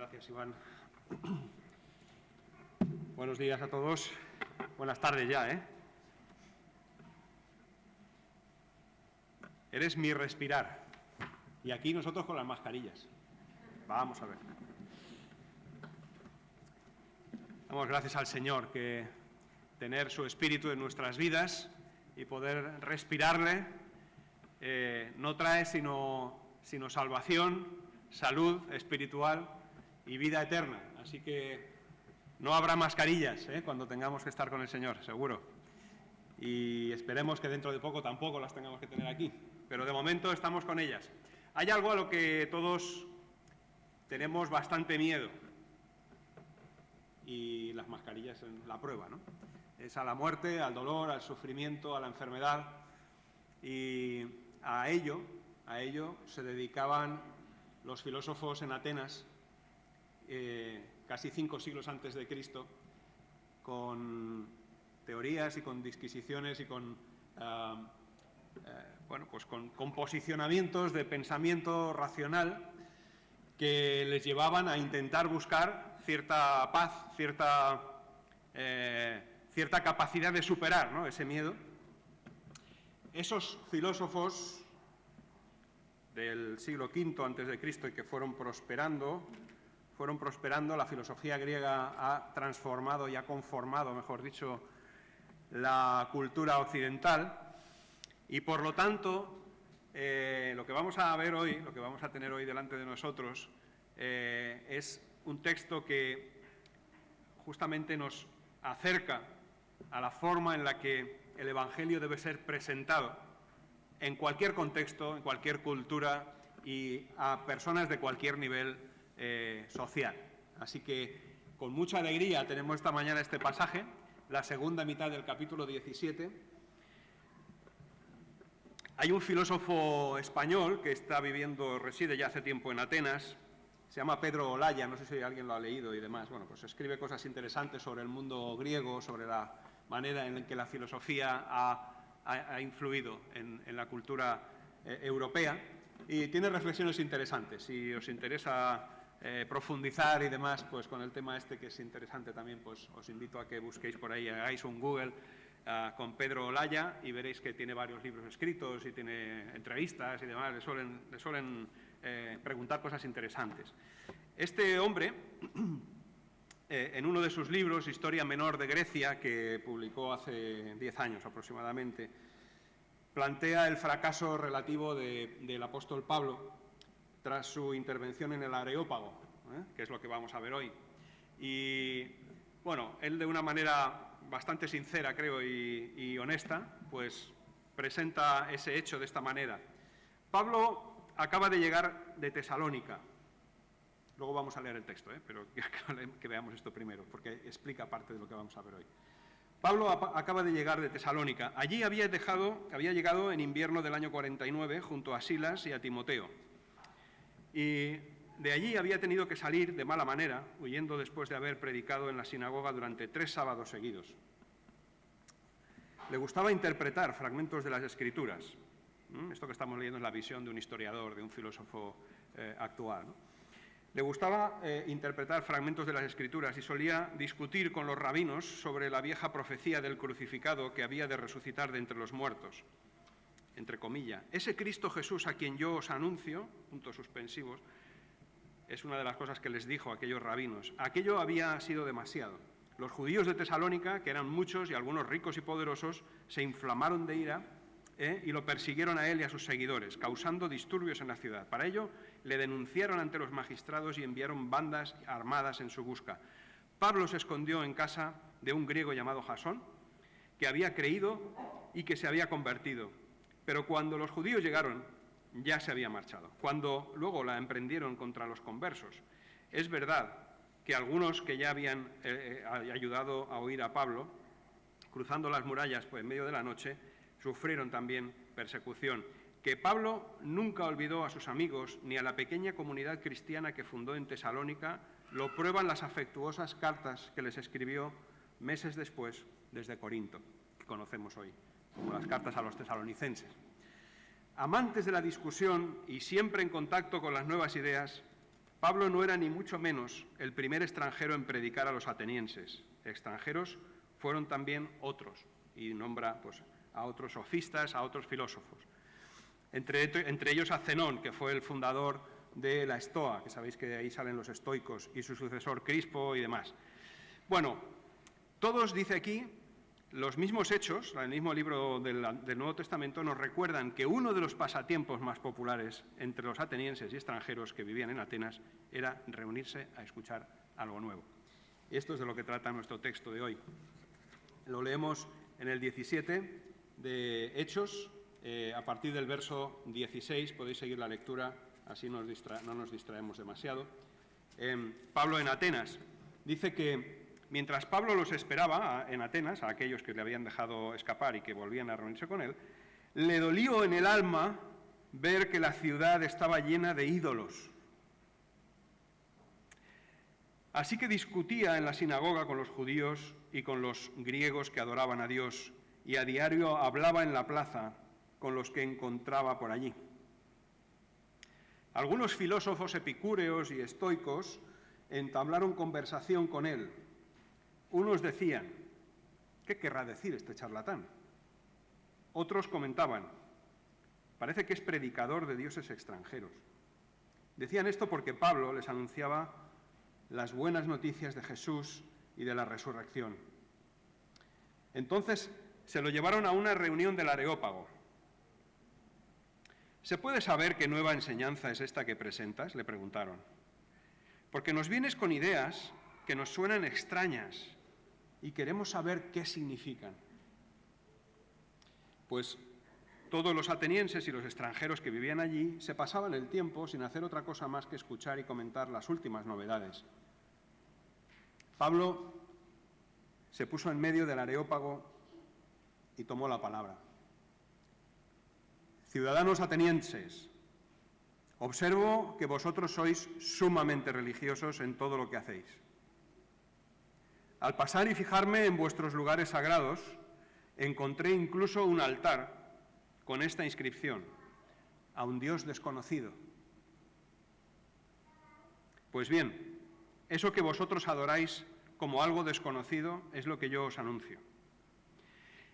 Gracias, Iván. Buenos días a todos. Buenas tardes ya, ¿eh? Eres mi respirar. Y aquí nosotros con las mascarillas. Vamos a ver. Damos gracias al Señor que tener su Espíritu en nuestras vidas y poder respirarle no trae sino salvación, salud espiritual y vida eterna. Así que no habrá mascarillas cuando tengamos que estar con el Señor, seguro. Y esperemos que dentro de poco tampoco las tengamos que tener aquí. Pero de momento estamos con ellas. Hay algo a lo que todos tenemos bastante miedo. Y las mascarillas en la prueba, ¿no? Es a la muerte, al dolor, al sufrimiento, a la enfermedad. Y a ello se dedicaban los filósofos en Atenas, casi 5 siglos antes de Cristo, con teorías y con disquisiciones y con, con posicionamientos de pensamiento racional que les llevaban a intentar buscar cierta paz, cierta capacidad de superar, ¿no?, ese miedo. Esos filósofos del siglo V antes de Cristo y que fueron prosperando, la filosofía griega ha transformado y ha conformado, mejor dicho, la cultura occidental, y por lo tanto lo que vamos a ver hoy, lo que vamos a tener hoy delante de nosotros, es un texto que justamente nos acerca a la forma en la que el Evangelio debe ser presentado en cualquier contexto, en cualquier cultura y a personas de cualquier nivel social. Así que con mucha alegría tenemos esta mañana este pasaje, la segunda mitad del capítulo 17. Hay un filósofo español que reside ya hace tiempo en Atenas, se llama Pedro Olaya, no sé si alguien lo ha leído y demás. Bueno, pues escribe cosas interesantes sobre el mundo griego, sobre la manera en que la filosofía ha influido en la cultura europea, y tiene reflexiones interesantes. Si os interesa profundizar y demás, pues con el tema este, que es interesante también, pues os invito a que busquéis por ahí, hagáis un Google con Pedro Olaya y veréis que tiene varios libros escritos y tiene entrevistas y demás. Le suelen preguntar cosas interesantes. Este hombre, en uno de sus libros, Historia Menor de Grecia, que publicó hace 10 años aproximadamente, plantea el fracaso relativo del apóstol Pablo tras su intervención en el Areópago, que es lo que vamos a ver hoy. Y bueno, él, de una manera bastante sincera, creo, y honesta, pues presenta ese hecho de esta manera. Pablo acaba de llegar de Tesalónica. Luego vamos a leer el texto, pero que veamos esto primero, porque explica parte de lo que vamos a ver hoy. Pablo acaba de llegar de Tesalónica. Allí había llegado en invierno del año 49 junto a Silas y a Timoteo. Y de allí había tenido que salir de mala manera, huyendo después de haber predicado en la sinagoga durante 3 sábados seguidos. Le gustaba interpretar fragmentos de las Escrituras. Esto que estamos leyendo es la visión de un historiador, de un filósofo actual, ¿no? Le gustaba interpretar fragmentos de las Escrituras y solía discutir con los rabinos sobre la vieja profecía del crucificado que había de resucitar de entre los muertos, entre comillas. Ese Cristo Jesús a quien yo os anuncio, puntos suspensivos, es una de las cosas que les dijo a aquellos rabinos. Aquello había sido demasiado. Los judíos de Tesalónica, que eran muchos y algunos ricos y poderosos, se inflamaron de ira y lo persiguieron a él y a sus seguidores, causando disturbios en la ciudad. Para ello, le denunciaron ante los magistrados y enviaron bandas armadas en su busca. Pablo se escondió en casa de un griego llamado Jasón, que había creído y que se había convertido. Pero cuando los judíos llegaron, ya se había marchado. Cuando luego la emprendieron contra los conversos, es verdad que algunos que ya habían ayudado a huir a Pablo, cruzando las murallas en medio de la noche, sufrieron también persecución. Que Pablo nunca olvidó a sus amigos ni a la pequeña comunidad cristiana que fundó en Tesalónica lo prueban las afectuosas cartas que les escribió meses después desde Corinto, que conocemos hoy como las cartas a los tesalonicenses. Amantes de la discusión y siempre en contacto con las nuevas ideas, Pablo no era ni mucho menos el primer extranjero en predicar a los atenienses. Extranjeros fueron también otros, y nombra pues, a otros sofistas, a otros filósofos. Entre ellos a Zenón, que fue el fundador de la Estoa, que sabéis que de ahí salen los estoicos, y su sucesor Crispo y demás. Bueno, todos, dice aquí, los mismos hechos, el mismo libro del Nuevo Testamento, nos recuerdan que uno de los pasatiempos más populares entre los atenienses y extranjeros que vivían en Atenas era reunirse a escuchar algo nuevo. Y esto es de lo que trata nuestro texto de hoy. Lo leemos en el 17 de Hechos, a partir del verso 16, podéis seguir la lectura, así no nos distraemos demasiado. Pablo en Atenas dice que mientras Pablo los esperaba en Atenas, a aquellos que le habían dejado escapar y que volvían a reunirse con él, le dolió en el alma ver que la ciudad estaba llena de ídolos. Así que discutía en la sinagoga con los judíos y con los griegos que adoraban a Dios, y a diario hablaba en la plaza con los que encontraba por allí. Algunos filósofos epicúreos y estoicos entablaron conversación con él. Unos decían, ¿qué querrá decir este charlatán? Otros comentaban, parece que es predicador de dioses extranjeros. Decían esto porque Pablo les anunciaba las buenas noticias de Jesús y de la resurrección. Entonces se lo llevaron a una reunión del Areópago. ¿Se puede saber qué nueva enseñanza es esta que presentas?, le preguntaron. Porque nos vienes con ideas que nos suenan extrañas y queremos saber qué significan. Pues todos los atenienses y los extranjeros que vivían allí se pasaban el tiempo sin hacer otra cosa más que escuchar y comentar las últimas novedades. Pablo se puso en medio del Areópago y tomó la palabra. Ciudadanos atenienses, observo que vosotros sois sumamente religiosos en todo lo que hacéis. Al pasar y fijarme en vuestros lugares sagrados, encontré incluso un altar con esta inscripción, a un Dios desconocido. Pues bien, eso que vosotros adoráis como algo desconocido es lo que yo os anuncio.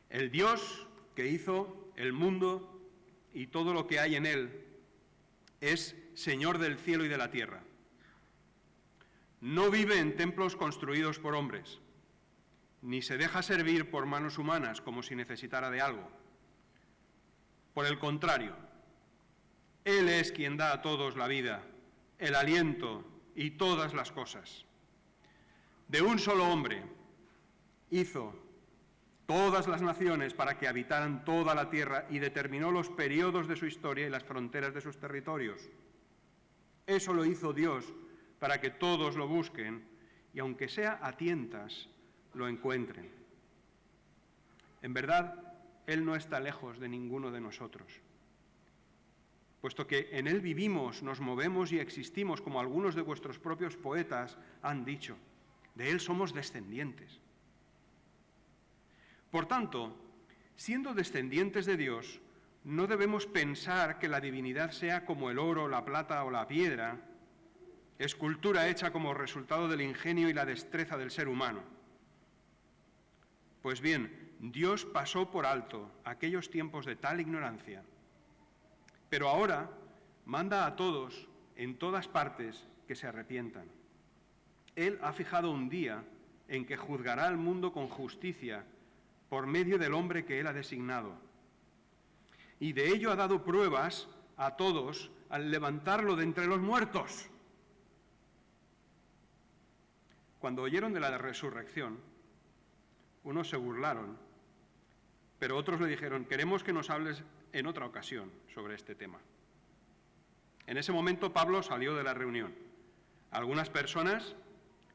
El Dios que hizo el mundo y todo lo que hay en él es Señor del cielo y de la tierra. No vive en templos construidos por hombres, ni se deja servir por manos humanas como si necesitara de algo. Por el contrario, Él es quien da a todos la vida, el aliento y todas las cosas. De un solo hombre hizo todas las naciones para que habitaran toda la tierra y determinó los periodos de su historia y las fronteras de sus territorios. Eso lo hizo Dios para que todos lo busquen y, aunque sea a tientas, lo encuentren. En verdad, Él no está lejos de ninguno de nosotros, puesto que en Él vivimos, nos movemos y existimos, como algunos de vuestros propios poetas han dicho. De Él somos descendientes. Por tanto, siendo descendientes de Dios, no debemos pensar que la divinidad sea como el oro, la plata o la piedra, escultura hecha como resultado del ingenio y la destreza del ser humano. Pues bien, Dios pasó por alto aquellos tiempos de tal ignorancia, pero ahora manda a todos, en todas partes, que se arrepientan. Él ha fijado un día en que juzgará al mundo con justicia por medio del hombre que Él ha designado. Y de ello ha dado pruebas a todos al levantarlo de entre los muertos. Cuando oyeron de la resurrección, unos se burlaron, pero otros le dijeron, queremos que nos hables en otra ocasión sobre este tema. En ese momento Pablo salió de la reunión. Algunas personas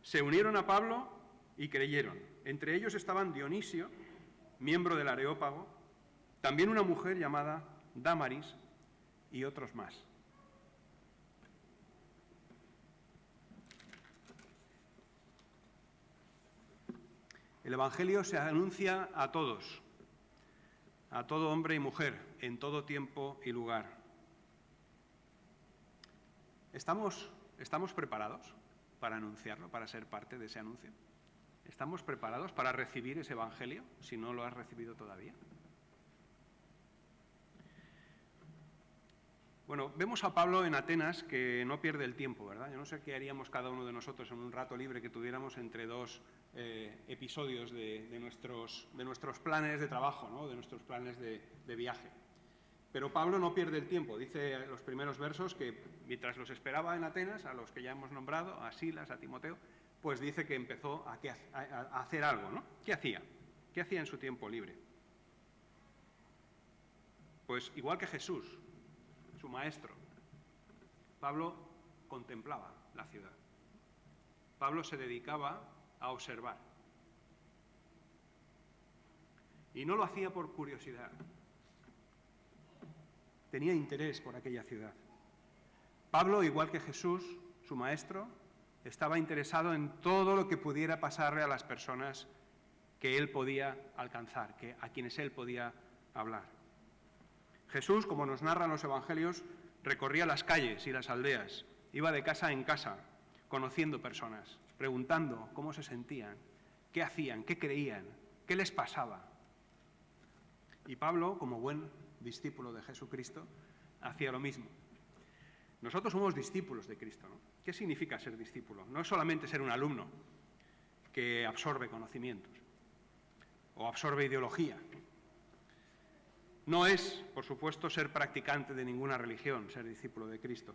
se unieron a Pablo y creyeron. Entre ellos estaban Dionisio, miembro del Areópago, también una mujer llamada Dámaris y otros más. El Evangelio se anuncia a todos, a todo hombre y mujer, en todo tiempo y lugar. ¿Estamos ¿Estamos preparados para anunciarlo, para ser parte de ese anuncio? ¿Estamos preparados para recibir ese evangelio, si no lo has recibido todavía? Bueno, vemos a Pablo en Atenas que no pierde el tiempo, ¿verdad? Yo no sé qué haríamos cada uno de nosotros en un rato libre que tuviéramos entre dos episodios de nuestros planes de trabajo, ¿no? De nuestros planes de viaje. Pero Pablo no pierde el tiempo. Dice en los primeros versos que mientras los esperaba en Atenas, a los que ya hemos nombrado, a Silas, a Timoteo, pues dice que empezó a hacer algo, ¿no? ¿Qué hacía? ¿Qué hacía en su tiempo libre? Pues igual que Jesús, su maestro, Pablo contemplaba la ciudad. Pablo se dedicaba a observar. Y no lo hacía por curiosidad. Tenía interés por aquella ciudad. Pablo, igual que Jesús, su maestro, estaba interesado en todo lo que pudiera pasarle a las personas que él podía alcanzar, a quienes él podía hablar. Jesús, como nos narran los evangelios, recorría las calles y las aldeas, iba de casa en casa, conociendo personas, preguntando cómo se sentían, qué hacían, qué creían, qué les pasaba. Y Pablo, como buen discípulo de Jesucristo, hacía lo mismo. Nosotros somos discípulos de Cristo, ¿no? ¿Qué significa ser discípulo? No es solamente ser un alumno que absorbe conocimientos o absorbe ideología. No es, por supuesto, ser practicante de ninguna religión, ser discípulo de Cristo,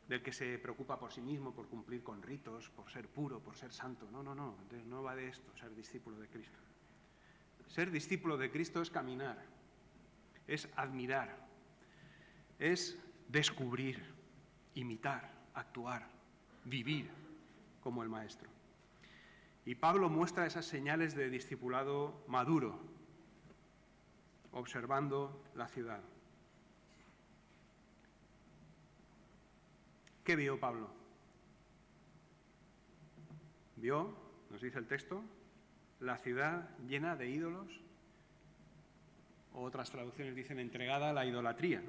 del que se preocupa por sí mismo, por cumplir con ritos, por ser puro, por ser santo. No va de esto, ser discípulo de Cristo. Ser discípulo de Cristo es caminar, es admirar, es descubrir, imitar, actuar, vivir como el Maestro. Y Pablo muestra esas señales de discipulado maduro, observando la ciudad. ¿Qué vio Pablo? Vio, nos dice el texto, la ciudad llena de ídolos, o otras traducciones dicen entregada a la idolatría.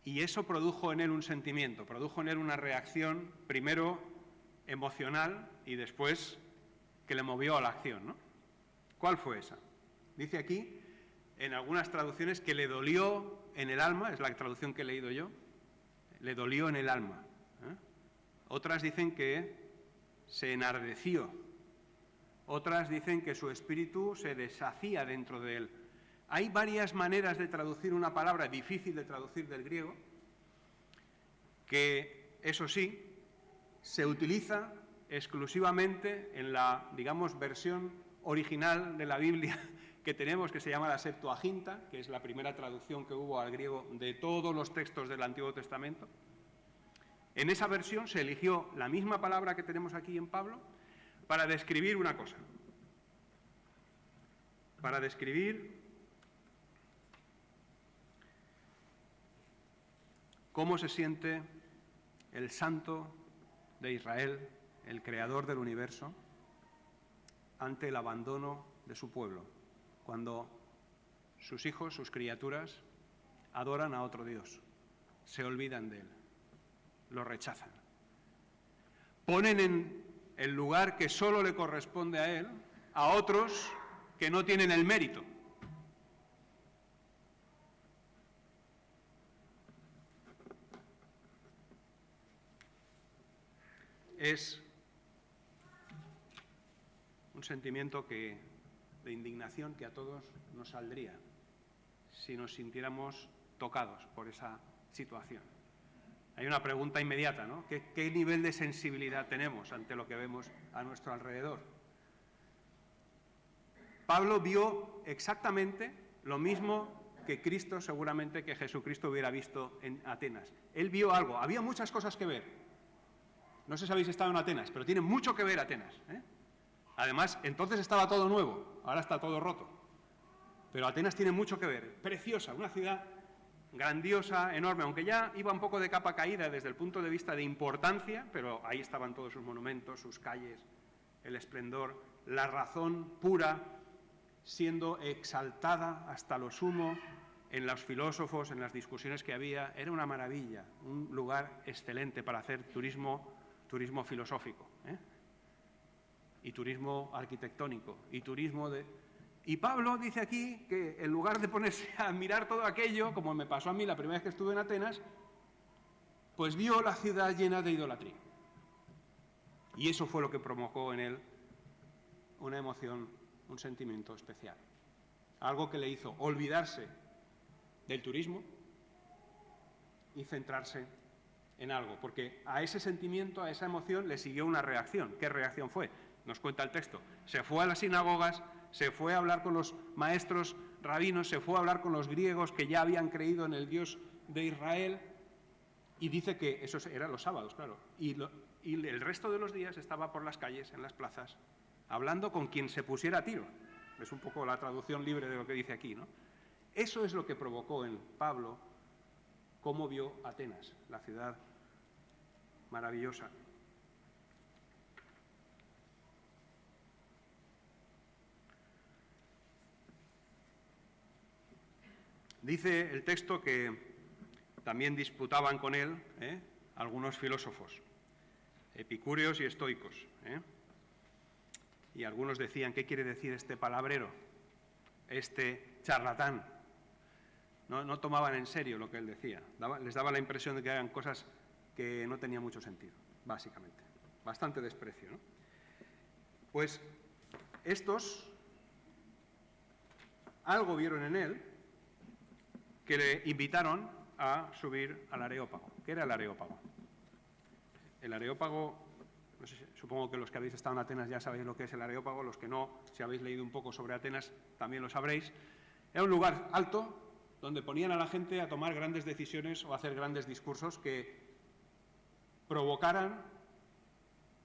Y eso produjo en él un sentimiento, produjo en él una reacción, primero emocional y después que le movió a la acción, ¿no? ¿Cuál fue esa? Dice aquí, en algunas traducciones, que le dolió en el alma, es la traducción que he leído yo, le dolió en el alma. Otras dicen que se enardeció. Otras dicen que su espíritu se deshacía dentro de él. Hay varias maneras de traducir una palabra difícil de traducir del griego, que, eso sí, se utiliza exclusivamente en la, digamos, versión original de la Biblia que tenemos, que se llama la Septuaginta, que es la primera traducción que hubo al griego de todos los textos del Antiguo Testamento. En esa versión se eligió la misma palabra que tenemos aquí en Pablo para describir una cosa, para describir cómo se siente el Santo de Israel, el Creador del universo, ante el abandono de su pueblo, cuando sus hijos, sus criaturas, adoran a otro Dios, se olvidan de él, lo rechazan. Ponen en el lugar que solo le corresponde a él a otros que no tienen el mérito. Es un sentimiento de indignación que a todos nos saldría si nos sintiéramos tocados por esa situación. Hay una pregunta inmediata, ¿no? ¿Qué nivel de sensibilidad tenemos ante lo que vemos a nuestro alrededor? Pablo vio exactamente lo mismo que Cristo, seguramente que Jesucristo hubiera visto en Atenas. Él vio algo, había muchas cosas que ver. No sé si habéis estado en Atenas, pero tiene mucho que ver Atenas, ¿eh? Además, entonces estaba todo nuevo, ahora está todo roto. Pero Atenas tiene mucho que ver, preciosa, una ciudad grandiosa, enorme, aunque ya iba un poco de capa caída desde el punto de vista de importancia, pero ahí estaban todos sus monumentos, sus calles, el esplendor, la razón pura siendo exaltada hasta lo sumo en los filósofos, en las discusiones que había, era una maravilla, un lugar excelente para hacer turismo filosófico, y turismo arquitectónico, y turismo de... Y Pablo dice aquí que en lugar de ponerse a mirar todo aquello, como me pasó a mí la primera vez que estuve en Atenas, pues vio la ciudad llena de idolatría. Y eso fue lo que provocó en él una emoción, un sentimiento especial. Algo que le hizo olvidarse del turismo y centrarse en algo, porque a ese sentimiento, a esa emoción, le siguió una reacción. ¿Qué reacción fue? Nos cuenta el texto. Se fue a las sinagogas, se fue a hablar con los maestros rabinos, se fue a hablar con los griegos que ya habían creído en el Dios de Israel, y dice que eso eran los sábados, claro, y el resto de los días estaba por las calles, en las plazas, hablando con quien se pusiera a tiro. Es un poco la traducción libre de lo que dice aquí, ¿no? Eso es lo que provocó en Pablo cómo vio Atenas, la ciudad maravillosa. Dice el texto que también disputaban con él algunos filósofos, epicúreos y estoicos. Y algunos decían, ¿qué quiere decir este palabrero, este charlatán? No tomaban en serio lo que él decía. Les daba la impresión de que eran cosas que no tenían mucho sentido, básicamente. Bastante desprecio, ¿no? Pues estos algo vieron en él que le invitaron a subir al Areópago. ¿Qué era el Areópago? El Areópago, no sé, supongo que los que habéis estado en Atenas ya sabéis lo que es el Areópago, los que no, si habéis leído un poco sobre Atenas, también lo sabréis. Era un lugar alto donde ponían a la gente a tomar grandes decisiones o a hacer grandes discursos que provocaran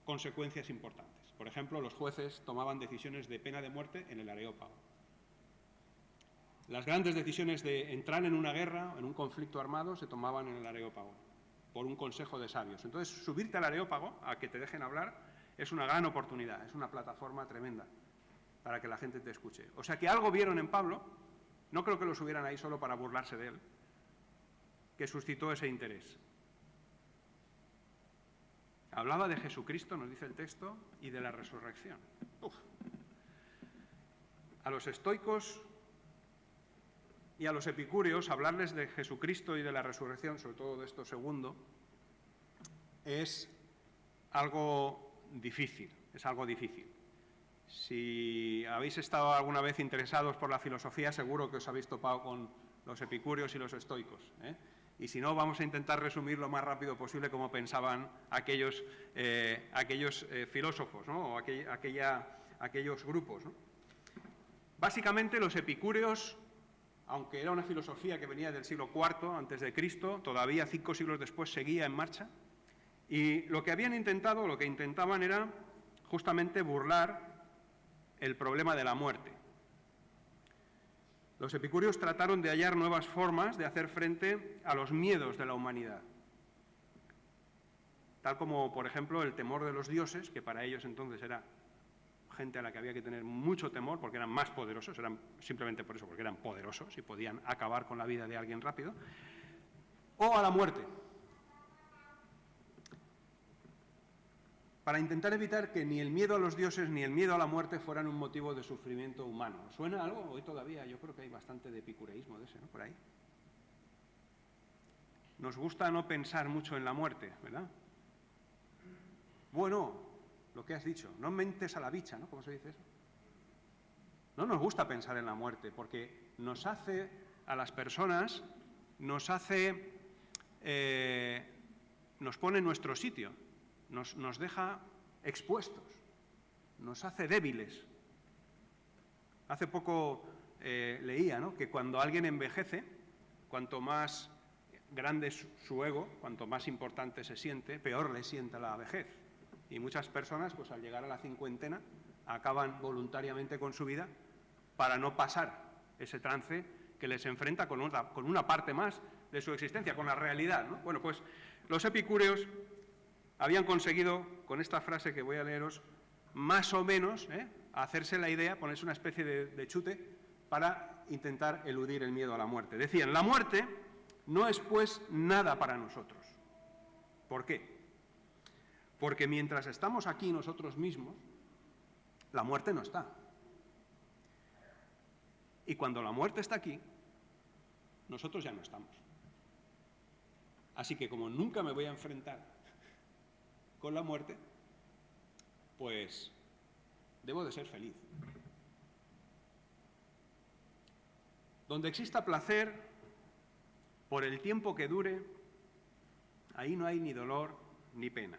consecuencias importantes. Por ejemplo, los jueces tomaban decisiones de pena de muerte en el Areópago. Las grandes decisiones de entrar en una guerra, en un conflicto armado, se tomaban en el Areópago, por un consejo de sabios. Entonces, subirte al Areópago, a que te dejen hablar, es una gran oportunidad, es una plataforma tremenda para que la gente te escuche. O sea que algo vieron en Pablo, no creo que lo subieran ahí solo para burlarse de él, que suscitó ese interés. Hablaba de Jesucristo, nos dice el texto, y de la resurrección. A los estoicos y a los epicúreos, hablarles de Jesucristo y de la resurrección, sobre todo de esto segundo, es algo difícil, Si habéis estado alguna vez interesados por la filosofía, seguro que os habéis topado con los epicúreos y los estoicos, Y si no, vamos a intentar resumir lo más rápido posible cómo pensaban aquellos filósofos, ¿no? O aquellos grupos, ¿no? Básicamente, los epicúreos, aunque era una filosofía que venía del siglo IV antes de Cristo, todavía 5 siglos después seguía en marcha, y lo que intentaban era justamente burlar el problema de la muerte. Los epicúreos trataron de hallar nuevas formas de hacer frente a los miedos de la humanidad, tal como, por ejemplo, el temor de los dioses, que para ellos entonces era gente a la que había que tener mucho temor porque eran más poderosos, eran simplemente por eso, porque eran poderosos y podían acabar con la vida de alguien rápido, o a la muerte, para intentar evitar que ni el miedo a los dioses ni el miedo a la muerte fueran un motivo de sufrimiento humano. ¿Suena algo? Hoy todavía yo creo que hay bastante de epicureísmo de ese, ¿no? Por ahí. Nos gusta no pensar mucho en la muerte, ¿verdad? Bueno, lo que has dicho, no mentes a la bicha, ¿no? ¿Cómo se dice eso? No nos gusta pensar en la muerte porque nos hace a las personas, nos pone en nuestro sitio, nos deja expuestos, nos hace débiles. Hace poco leía, ¿no?, que cuando alguien envejece, cuanto más grande es su ego, cuanto más importante se siente, peor le sienta la vejez. Y muchas personas, pues al llegar a la cincuentena, acaban voluntariamente con su vida para no pasar ese trance que les enfrenta con una parte más de su existencia, con la realidad, ¿no? Bueno, pues los epicúreos habían conseguido, con esta frase que voy a leeros, más o menos hacerse la idea, ponerse una especie de chute para intentar eludir el miedo a la muerte. Decían, la muerte no es pues nada para nosotros. ¿Por qué? Porque mientras estamos aquí nosotros mismos, la muerte no está. Y cuando la muerte está aquí, nosotros ya no estamos. Así que como nunca me voy a enfrentar con la muerte, pues debo de ser feliz. Donde exista placer, por el tiempo que dure, ahí no hay ni dolor ni pena.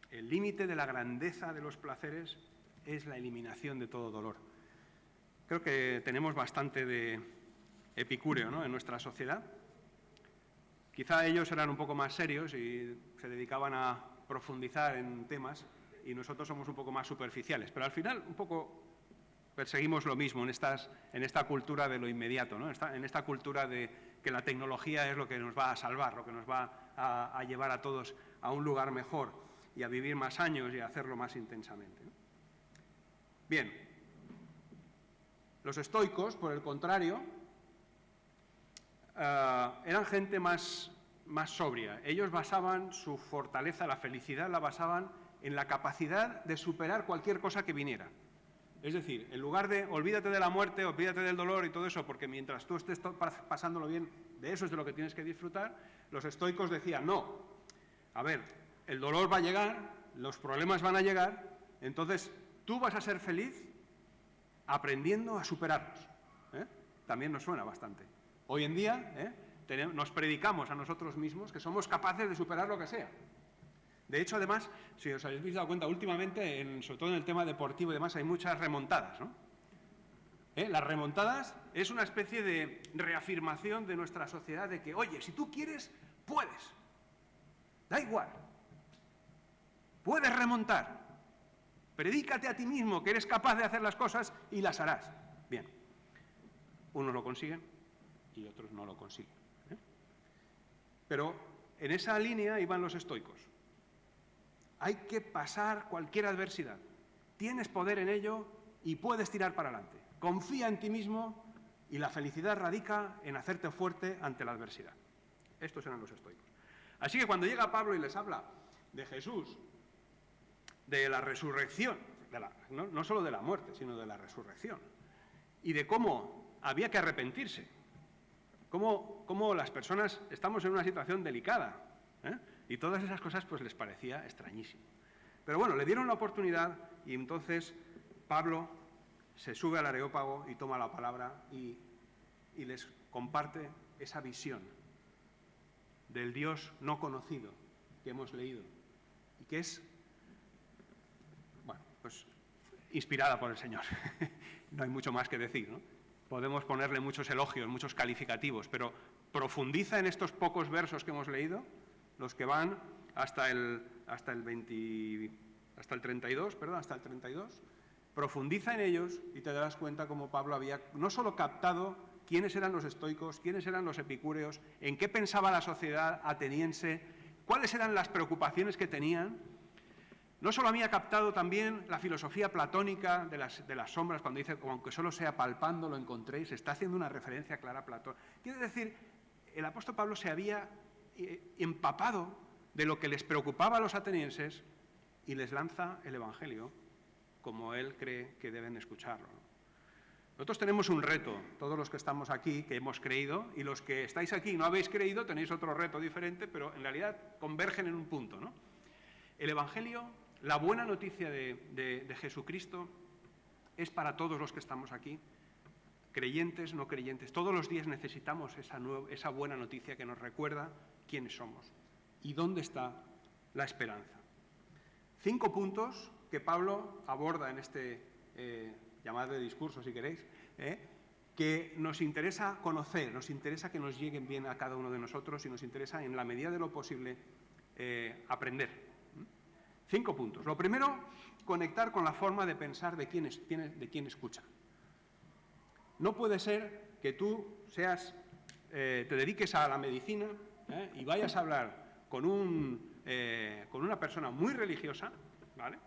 El límite de la grandeza de los placeres es la eliminación de todo dolor. Creo que tenemos bastante de epicúreo, ¿no?, en nuestra sociedad. Quizá ellos eran un poco más serios y se dedicaban a profundizar en temas y nosotros somos un poco más superficiales, pero al final un poco perseguimos lo mismo en esta cultura de lo inmediato, ¿no?, en esta cultura de que la tecnología es lo que nos va a salvar, lo que nos va a llevar a todos a un lugar mejor y a vivir más años y a hacerlo más intensamente, ¿no? Bien, los estoicos, por el contrario, eran gente más sobria. Ellos basaban su fortaleza, la felicidad, la basaban en la capacidad de superar cualquier cosa que viniera. Es decir, en lugar de olvídate de la muerte, olvídate del dolor y todo eso, porque mientras tú estés pasándolo bien, de eso es de lo que tienes que disfrutar, los estoicos decían, no, a ver, el dolor va a llegar, los problemas van a llegar, entonces tú vas a ser feliz aprendiendo a superarlos. También nos suena bastante. Hoy en día nos predicamos a nosotros mismos que somos capaces de superar lo que sea. De hecho, además, si os habéis dado cuenta, últimamente, sobre todo en el tema deportivo y demás, hay muchas remontadas, ¿no? Las remontadas es una especie de reafirmación de nuestra sociedad de que, oye, si tú quieres, puedes. Da igual. Puedes remontar. Predícate a ti mismo que eres capaz de hacer las cosas y las harás. Bien. Unos lo consiguen y otros no lo consiguen. Pero en esa línea iban los estoicos. Hay que pasar cualquier adversidad. Tienes poder en ello y puedes tirar para adelante. Confía en ti mismo y la felicidad radica en hacerte fuerte ante la adversidad. Estos eran los estoicos. Así que cuando llega Pablo y les habla de Jesús, de la resurrección, no solo de la muerte, sino de la resurrección, y de cómo había que arrepentirse, cómo las personas estamos en una situación delicada, y todas esas cosas pues les parecía extrañísimo. Pero bueno, le dieron la oportunidad y entonces Pablo se sube al Areópago y toma la palabra y les comparte esa visión del Dios no conocido que hemos leído y que es, bueno, pues inspirada por el Señor. No hay mucho más que decir, ¿no? Podemos ponerle muchos elogios, muchos calificativos, pero profundiza en estos pocos versos que hemos leído, los que van hasta el 32, profundiza en ellos y te darás cuenta cómo Pablo había no solo captado quiénes eran los estoicos, quiénes eran los epicúreos, en qué pensaba la sociedad ateniense, cuáles eran las preocupaciones que tenían. No solo había captado también la filosofía platónica de las sombras, cuando dice, aunque solo sea palpando lo encontréis, está haciendo una referencia clara a Platón. Quiere decir, el apóstol Pablo se había empapado de lo que les preocupaba a los atenienses y les lanza el Evangelio como él cree que deben escucharlo. Nosotros tenemos un reto, todos los que estamos aquí, que hemos creído, y los que estáis aquí y no habéis creído, tenéis otro reto diferente, pero en realidad convergen en un punto, ¿no? El Evangelio, la buena noticia de Jesucristo, es para todos los que estamos aquí, creyentes, no creyentes. Todos los días necesitamos esa buena noticia que nos recuerda quiénes somos y dónde está la esperanza. 5 puntos que Pablo aborda en este llamadle discurso, si queréis, que nos interesa conocer, nos interesa que nos lleguen bien a cada uno de nosotros y nos interesa, en la medida de lo posible, aprender. 5 puntos. Lo primero, conectar con la forma de pensar de quien escucha. No puede ser que tú te dediques a la medicina y vayas a hablar con una persona muy religiosa, ¿vale?,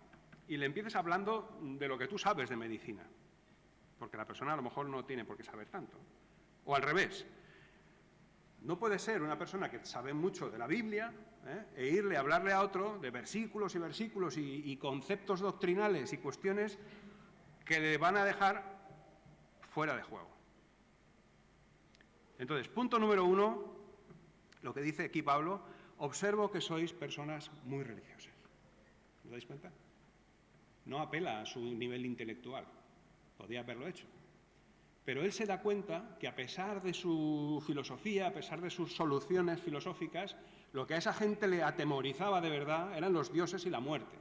y le empieces hablando de lo que tú sabes de medicina. porque la persona a lo mejor no tiene por qué saber tanto. O al revés. No puede ser una persona que sabe mucho de la Biblia e irle a hablarle a otro de versículos y versículos y conceptos doctrinales y cuestiones que le van a dejar fuera de juego. Entonces, punto número 1, lo que dice aquí Pablo: observo que sois personas muy religiosas. ¿Os dais cuenta? No apela a su nivel intelectual, podía haberlo hecho. Pero él se da cuenta que a pesar de su filosofía, a pesar de sus soluciones filosóficas, lo que a esa gente le atemorizaba de verdad eran los dioses y la muerte.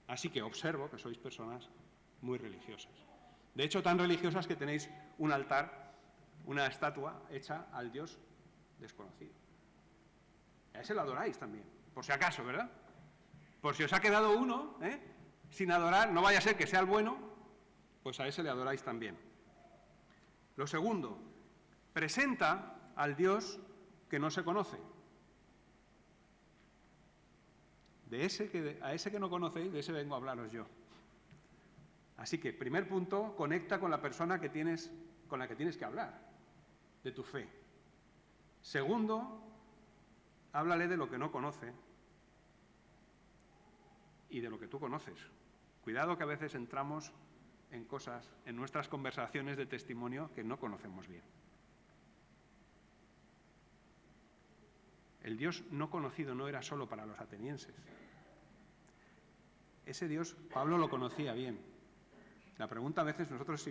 Así que observo que sois personas muy religiosas. De hecho, tan religiosas que tenéis un altar, una estatua hecha al Dios desconocido. A ese lo adoráis también, por si acaso, ¿verdad? Por si os ha quedado uno, sin adorar, no vaya a ser que sea el bueno, pues a ese le adoráis también. Lo segundo, presenta al Dios que no se conoce. A ese que no conocéis, de ese vengo a hablaros yo. Así que, primer punto, conecta con la persona con la que tienes que hablar, de tu fe. Segundo, háblale de lo que no conoce y de lo que tú conoces. Cuidado que a veces entramos en cosas, en nuestras conversaciones de testimonio que no conocemos bien. El Dios no conocido no era solo para los atenienses. Ese Dios, Pablo lo conocía bien. La pregunta a veces nosotros,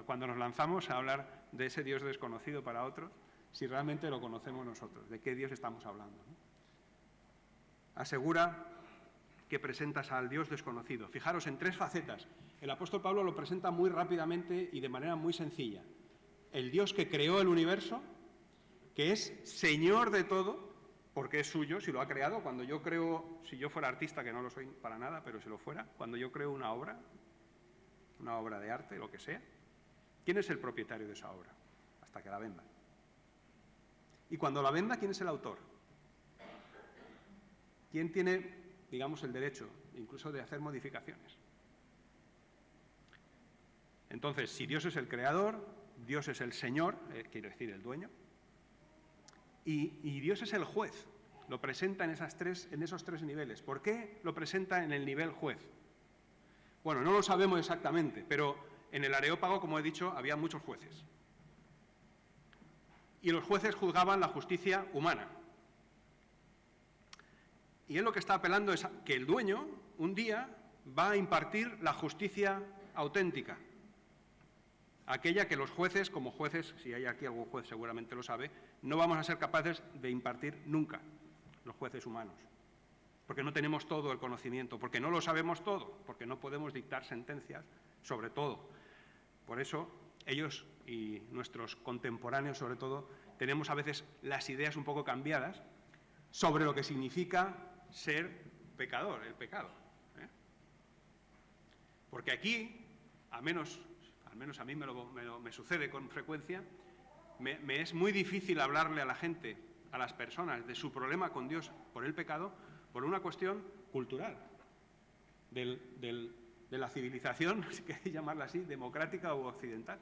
cuando nos lanzamos a hablar de ese Dios desconocido para otros, si realmente lo conocemos nosotros, de qué Dios estamos hablando, ¿no? Asegura que presentas al Dios desconocido. Fijaros en 3 facetas. El apóstol Pablo lo presenta muy rápidamente y de manera muy sencilla. El Dios que creó el universo, que es Señor de todo, porque es suyo, si lo ha creado. Cuando yo creo, si yo fuera artista, que no lo soy para nada, pero si lo fuera, cuando yo creo una obra de arte, lo que sea, ¿quién es el propietario de esa obra? Hasta que la venda. Y cuando la venda, ¿quién es el autor? ¿Quién tiene, digamos, el derecho, incluso de hacer modificaciones? Entonces, si Dios es el creador, Dios es el Señor, quiero decir, el dueño, y Dios es el juez. Lo presenta en esos 3 niveles. ¿Por qué lo presenta en el nivel juez? Bueno, no lo sabemos exactamente, pero en el Areópago, como he dicho, había muchos jueces. Y los jueces juzgaban la justicia humana. Y él lo que está apelando es a que el dueño, un día, va a impartir la justicia auténtica. Aquella que los jueces, como jueces, si hay aquí algún juez seguramente lo sabe, no vamos a ser capaces de impartir nunca, los jueces humanos. Porque no tenemos todo el conocimiento, porque no lo sabemos todo, porque no podemos dictar sentencias sobre todo. Por eso, ellos y nuestros contemporáneos, sobre todo, tenemos a veces las ideas un poco cambiadas sobre lo que significa ser pecador, el pecado. Porque aquí, al menos a mí me sucede con frecuencia, me es muy difícil hablarle a la gente, a las personas, de su problema con Dios por el pecado, por una cuestión cultural, de la civilización, si queréis llamarla así, democrática u occidental.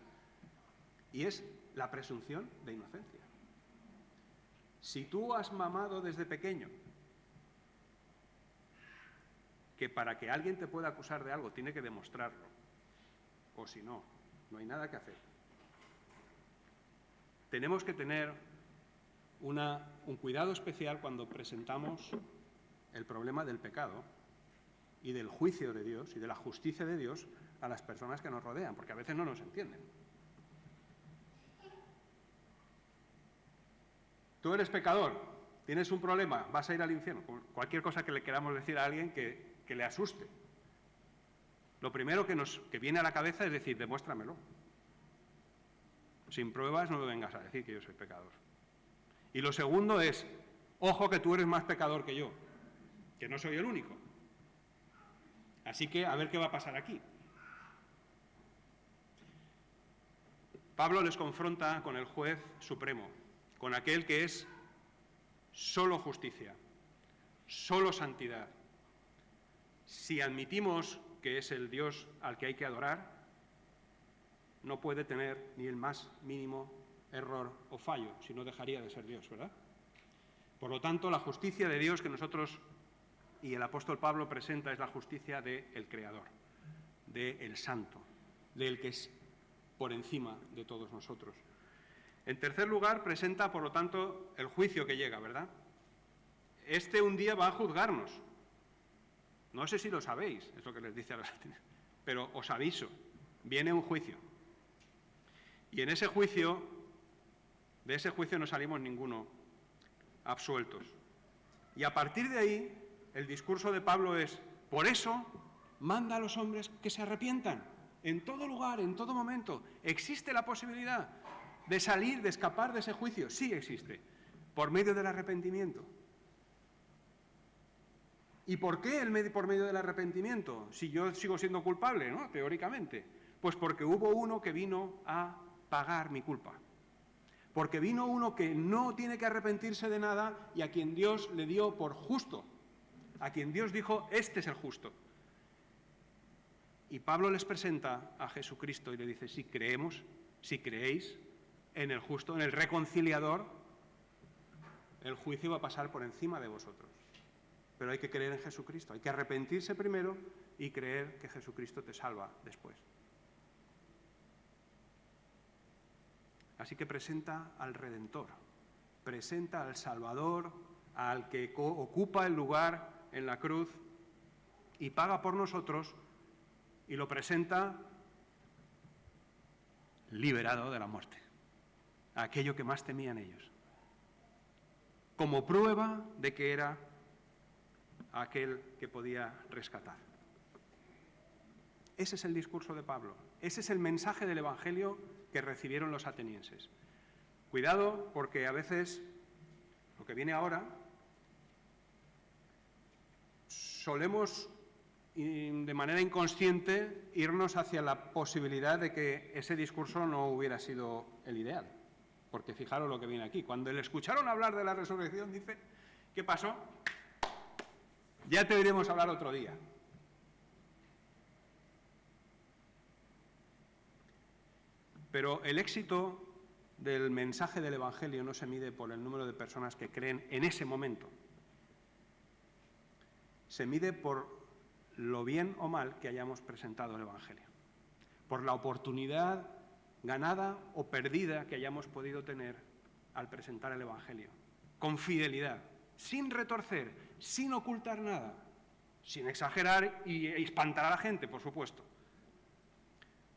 Y es la presunción de inocencia. Si tú has mamado desde pequeño que para que alguien te pueda acusar de algo tiene que demostrarlo, o si no, no hay nada que hacer. Tenemos que tener un cuidado especial cuando presentamos el problema del pecado y del juicio de Dios y de la justicia de Dios a las personas que nos rodean, porque a veces no nos entienden. Tú eres pecador, tienes un problema, vas a ir al infierno. Cualquier cosa que le queramos decir a alguien que le asuste. Lo primero que viene a la cabeza es decir, demuéstramelo. Sin pruebas no me vengas a decir que yo soy pecador. Y lo segundo es, ojo que tú eres más pecador que yo, que no soy el único. Así que a ver qué va a pasar aquí. Pablo les confronta con el juez supremo, con aquel que es solo justicia, solo santidad. Si admitimos que es el Dios al que hay que adorar, no puede tener ni el más mínimo error o fallo, si no dejaría de ser Dios, ¿verdad? Por lo tanto, la justicia de Dios que nosotros y el apóstol Pablo presenta es la justicia del Creador, del Santo, del que es por encima de todos nosotros. En tercer lugar, presenta, por lo tanto, el juicio que llega, ¿verdad? Este un día va a juzgarnos. No sé si lo sabéis, es lo que les dice a los atenienses, pero os aviso, viene un juicio. Y en ese juicio, de ese juicio no salimos ninguno absueltos. Y a partir de ahí, el discurso de Pablo es, por eso, manda a los hombres que se arrepientan. En todo lugar, en todo momento, existe la posibilidad de salir, de escapar de ese juicio. Sí existe, por medio del arrepentimiento. ¿Y por qué por medio del arrepentimiento? Si yo sigo siendo culpable, ¿no? Teóricamente. Pues porque hubo uno que vino a pagar mi culpa. Porque vino uno que no tiene que arrepentirse de nada y a quien Dios le dio por justo. A quien Dios dijo, este es el justo. Y Pablo les presenta a Jesucristo y le dice, si creemos, si creéis en el justo, en el reconciliador, el juicio va a pasar por encima de vosotros. Pero hay que creer en Jesucristo, hay que arrepentirse primero y creer que Jesucristo te salva después. Así que presenta al Redentor, presenta al Salvador, al que ocupa el lugar en la cruz y paga por nosotros y lo presenta liberado de la muerte, aquello que más temían ellos, como prueba de que era aquel que podía rescatar. Ese es el discurso de Pablo, ese es el mensaje del Evangelio que recibieron los atenienses. Cuidado, porque a veces, lo que viene ahora, solemos de manera inconsciente irnos hacia la posibilidad de que ese discurso no hubiera sido el ideal. Porque fijaros lo que viene aquí. Cuando le escucharon hablar de la resurrección, dice, ¿qué pasó? Ya te oiremos hablar otro día. Pero el éxito del mensaje del Evangelio no se mide por el número de personas que creen en ese momento. Se mide por lo bien o mal que hayamos presentado el Evangelio, por la oportunidad ganada o perdida que hayamos podido tener al presentar el Evangelio, con fidelidad, sin retorcer, sin ocultar nada, sin exagerar y espantar a la gente, por supuesto,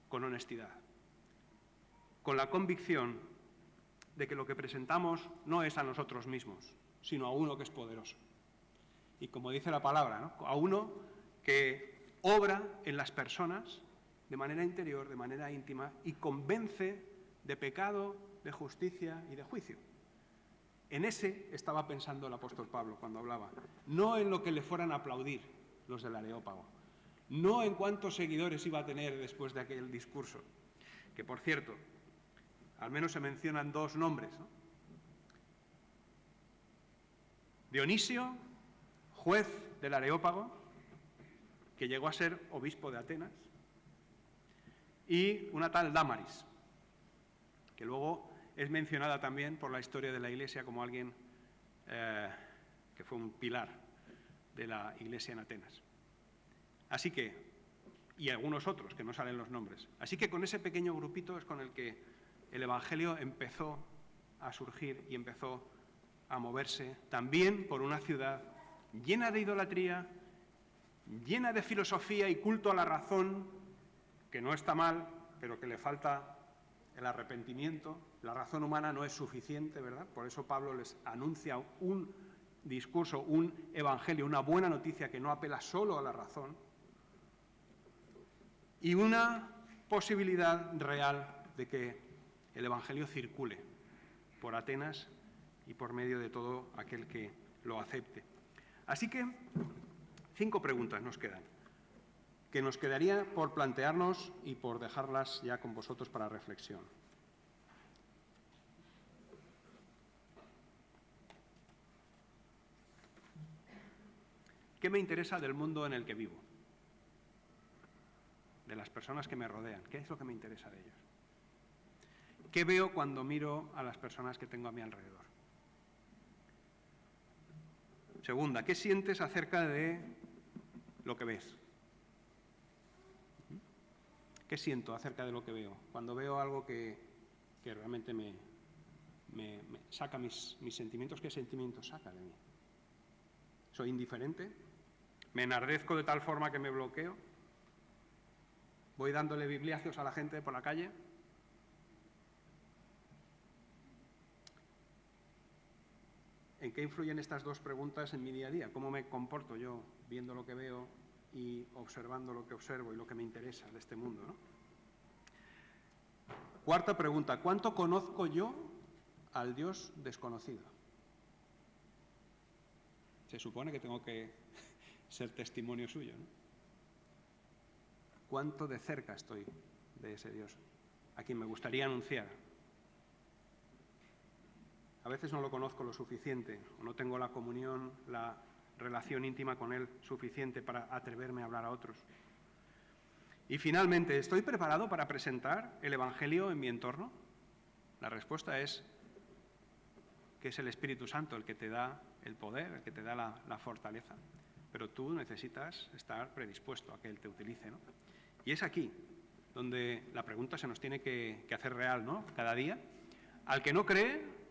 con honestidad, con la convicción de que lo que presentamos no es a nosotros mismos, sino a uno que es poderoso. Y como dice la palabra, ¿no? A uno que obra en las personas de manera interior, de manera íntima, y convence de pecado, de justicia y de juicio. En ese estaba pensando el apóstol Pablo cuando hablaba, no en lo que le fueran a aplaudir los del Areópago, no en cuántos seguidores iba a tener después de aquel discurso, que por cierto, al menos se mencionan dos nombres, ¿no? Dionisio, juez del Areópago, que llegó a ser obispo de Atenas, y una tal Dámaris, que luego es mencionada también por la historia de la Iglesia como alguien que fue un pilar de la Iglesia en Atenas. Así que, y algunos otros que no salen los nombres. Así que con ese pequeño grupito es con el que el Evangelio empezó a surgir y empezó a moverse también por una ciudad llena de idolatría, llena de filosofía y culto a la razón, que no está mal, pero que le falta el arrepentimiento. La razón humana no es suficiente, ¿verdad? Por eso Pablo les anuncia un discurso, un evangelio, una buena noticia que no apela solo a la razón, y una posibilidad real de que el evangelio circule por Atenas y por medio de todo aquel que lo acepte. Así que 5 preguntas nos quedan, que nos quedaría por plantearnos y por dejarlas ya con vosotros para reflexión. ¿Qué me interesa del mundo en el que vivo? De las personas que me rodean. ¿Qué es lo que me interesa de ellos? ¿Qué veo cuando miro a las personas que tengo a mi alrededor? Segunda, ¿qué sientes acerca de lo que ves? ¿Qué siento acerca de lo que veo? Cuando veo algo que realmente me saca mis sentimientos, ¿qué sentimientos saca de mí? ¿Soy indiferente? ¿Me enardezco de tal forma que me bloqueo? ¿Voy dándole bibliazos a la gente por la calle? ¿En qué influyen estas dos preguntas en mi día a día? ¿Cómo me comporto yo viendo lo que veo y observando lo que observo y lo que me interesa de este mundo, ¿no? Cuarta pregunta, ¿cuánto conozco yo al Dios desconocido? Se supone que tengo que ser testimonio suyo, ¿no? ¿Cuánto de cerca estoy de ese Dios a quien me gustaría anunciar? A veces no lo conozco lo suficiente, o no tengo la comunión, la relación íntima con Él suficiente para atreverme a hablar a otros. Y finalmente, ¿estoy preparado para presentar el Evangelio en mi entorno? La respuesta es que es el Espíritu Santo el que te da el poder, el que te da la fortaleza. Pero tú necesitas estar predispuesto a que Él te utilice, ¿no? Y es aquí donde la pregunta se nos tiene que hacer real, ¿no? Cada día. Al que no cree,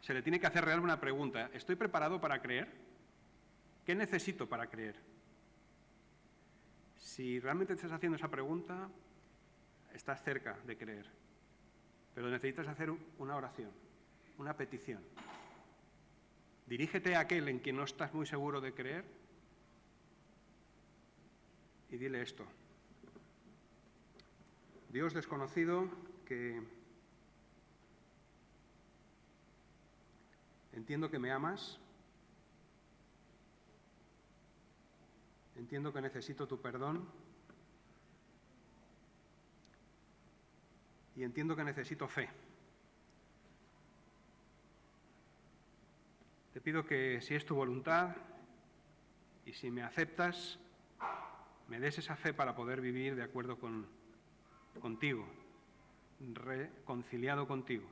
se le tiene que hacer real una pregunta. ¿Estoy preparado para creer? ¿Qué necesito para creer? Si realmente te estás haciendo esa pregunta, estás cerca de creer. Pero necesitas hacer una oración, una petición. Dirígete a aquel en quien no estás muy seguro de creer y dile esto. Dios desconocido, que entiendo que me amas, entiendo que necesito tu perdón y entiendo que necesito fe. Te pido que, si es tu voluntad y si me aceptas, me des esa fe para poder vivir de acuerdo contigo, reconciliado contigo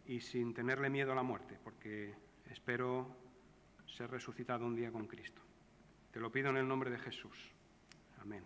y sin tenerle miedo a la muerte, porque espero ser resucitado un día con Cristo. Te lo pido en el nombre de Jesús. Amén.